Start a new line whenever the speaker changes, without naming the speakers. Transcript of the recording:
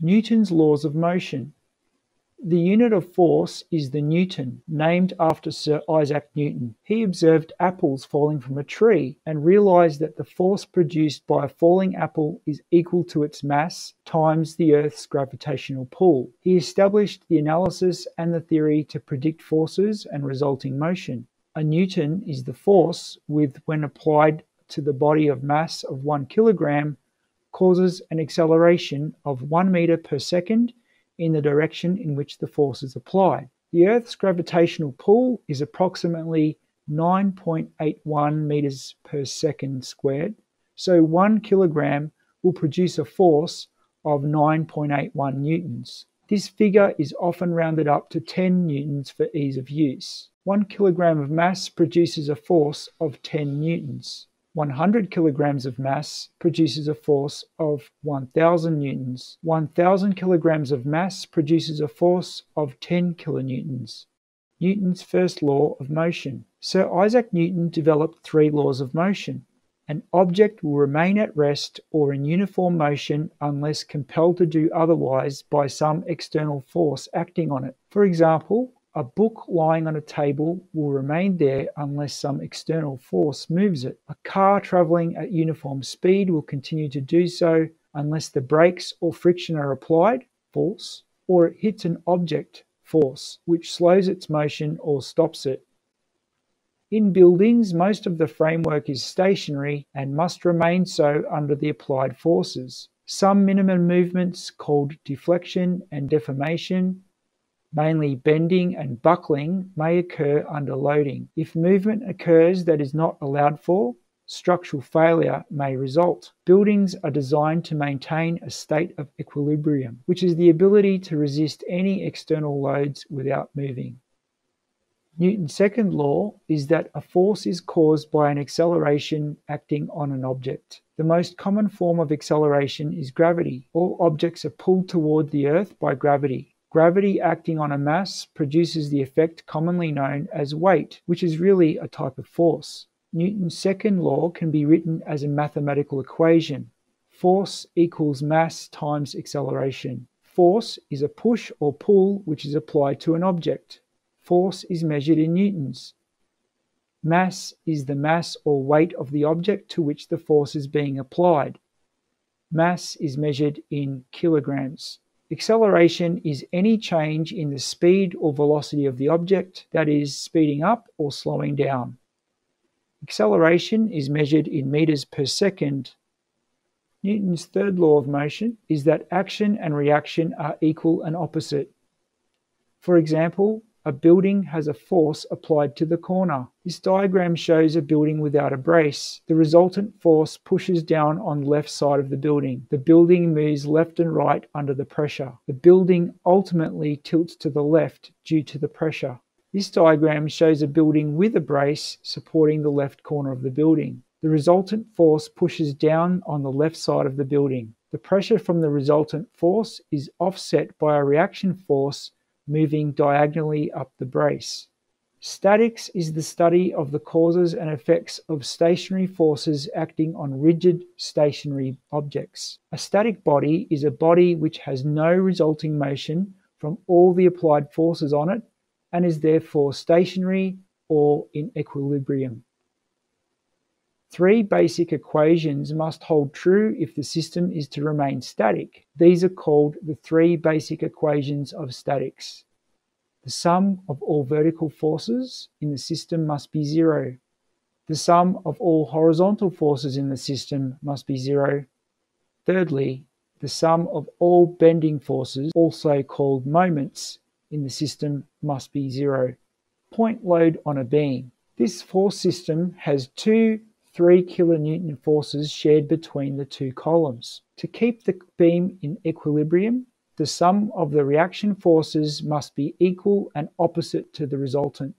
Newton's laws of motion. The unit of force is the Newton, named after Sir Isaac Newton. He observed apples falling from a tree and realized that the force produced by a falling apple is equal to its mass times the Earth's gravitational pull. He established the analysis and the theory to predict forces and resulting motion. A Newton is the force when applied to the body of mass of 1 kilogram, causes an acceleration of 1 meter per second in the direction in which the force is applied. The Earth's gravitational pull is approximately 9.81 meters per second squared, so 1 kilogram will produce a force of 9.81 newtons. This figure is often rounded up to 10 newtons for ease of use. 1 kilogram of mass produces a force of 10 newtons. 100 kilograms of mass produces a force of 1,000 newtons. 1,000 kilograms of mass produces a force of 10 kilonewtons. Newton's first law of motion. Sir Isaac Newton developed 3 laws of motion. An object will remain at rest or in uniform motion unless compelled to do otherwise by some external force acting on it. For example, a book lying on a table will remain there unless some external force moves it. A car traveling at uniform speed will continue to do so unless the brakes or friction are applied, force, or it hits an object, force, which slows its motion or stops it. In buildings, most of the framework is stationary and must remain so under the applied forces. Some minimum movements called deflection and deformation, mainly bending and buckling, may occur under loading. If movement occurs that is not allowed for, structural failure may result. Buildings are designed to maintain a state of equilibrium, which is the ability to resist any external loads without moving. Newton's second law is that a force is caused by an acceleration acting on an object. The most common form of acceleration is gravity. All objects are pulled toward the Earth by gravity. Gravity acting on a mass produces the effect commonly known as weight, which is really a type of force. Newton's second law can be written as a mathematical equation. Force equals mass times acceleration. Force is a push or pull which is applied to an object. Force is measured in newtons. Mass is the mass or weight of the object to which the force is being applied. Mass is measured in kilograms. Acceleration is any change in the speed or velocity of the object, that is, speeding up or slowing down. Acceleration is measured in meters per second. Newton's third law of motion is that action and reaction are equal and opposite. For example, a building has a force applied to the corner. This diagram shows a building without a brace. The resultant force pushes down on the left side of the building. The building moves left and right under the pressure. The building ultimately tilts to the left due to the pressure. This diagram shows a building with a brace supporting the left corner of the building. The resultant force pushes down on the left side of the building. The pressure from the resultant force is offset by a reaction force moving diagonally up the brace. Statics is the study of the causes and effects of stationary forces acting on rigid stationary objects. A static body is a body which has no resulting motion from all the applied forces on it and is therefore stationary or in equilibrium. 3 basic equations must hold true if the system is to remain static. These are called the 3 basic equations of statics. The sum of all vertical forces in the system must be 0. The sum of all horizontal forces in the system must be 0. Thirdly, the sum of all bending forces, also called moments, in the system must be 0. Point load on a beam. This force system has 2 3 kilonewton forces shared between the 2 columns. To keep the beam in equilibrium, the sum of the reaction forces must be equal and opposite to the resultant.